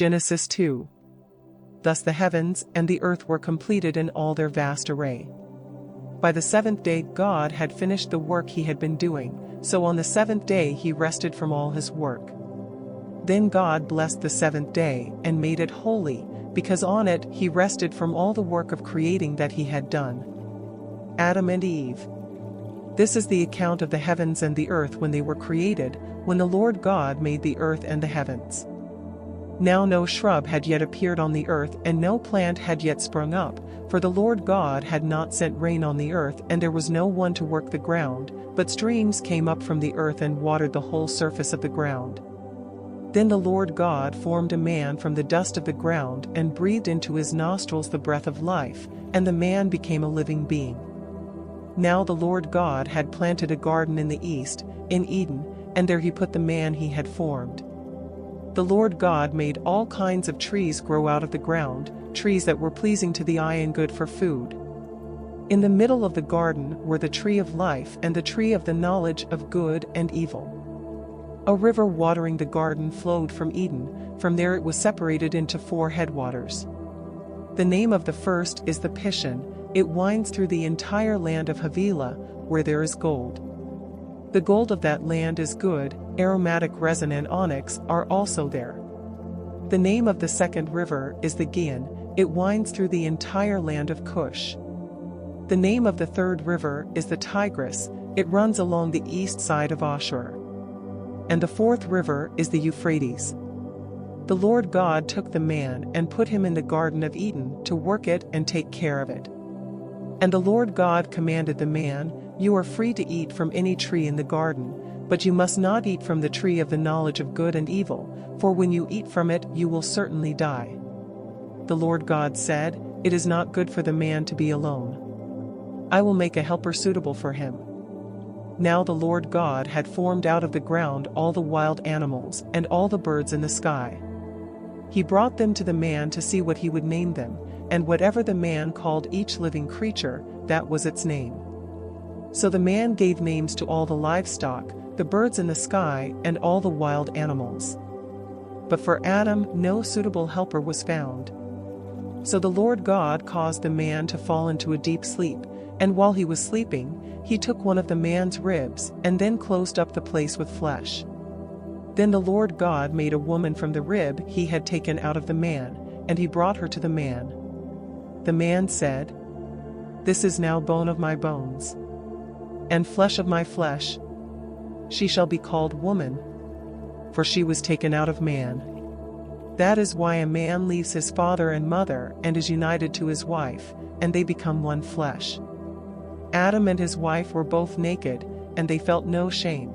Genesis 2. Thus the heavens and the earth were completed in all their vast array. By the seventh day God had finished the work he had been doing, so on the seventh day he rested from all his work. Then God blessed the seventh day and made it holy, because on it he rested from all the work of creating that he had done. Adam and Eve. This is the account of the heavens and the earth when they were created, when the Lord God made the earth and the heavens. Now no shrub had yet appeared on the earth, and no plant had yet sprung up, for the Lord God had not sent rain on the earth, and there was no one to work the ground, but streams came up from the earth and watered the whole surface of the ground. Then the Lord God formed a man from the dust of the ground and breathed into his nostrils the breath of life, and the man became a living being. Now the Lord God had planted a garden in the east, in Eden, and there he put the man he had formed. The Lord God made all kinds of trees grow out of the ground, trees that were pleasing to the eye and good for food. In the middle of the garden were the tree of life and the tree of the knowledge of good and evil. A river watering the garden flowed from Eden, from there it was separated into 4 headwaters. The name of the first is the Pishon, it winds through the entire land of Havilah, where there is gold. The gold of that land is good, aromatic resin and onyx are also there. The name of the second river is the Gihon, it winds through the entire land of Cush. The name of the third river is the Tigris, it runs along the east side of Ashur. And the fourth river is the Euphrates. The Lord God took the man and put him in the Garden of Eden to work it and take care of it. And the Lord God commanded the man, "You are free to eat from any tree in the garden, but you must not eat from the tree of the knowledge of good and evil, for when you eat from it you will certainly die." The Lord God said, "It is not good for the man to be alone. I will make a helper suitable for him." Now the Lord God had formed out of the ground all the wild animals and all the birds in the sky. He brought them to the man to see what he would name them, and whatever the man called each living creature, that was its name. So the man gave names to all the livestock, the birds in the sky, and all the wild animals. But for Adam no suitable helper was found. So the Lord God caused the man to fall into a deep sleep, and while he was sleeping, he took one of the man's ribs, and then closed up the place with flesh. Then the Lord God made a woman from the rib he had taken out of the man, and he brought her to the man. The man said, "This is now bone of my bones, and flesh of my flesh. She shall be called woman, for she was taken out of man. That is why a man leaves his father and mother and is united to his wife, and they become one flesh." Adam and his wife were both naked, and they felt no shame.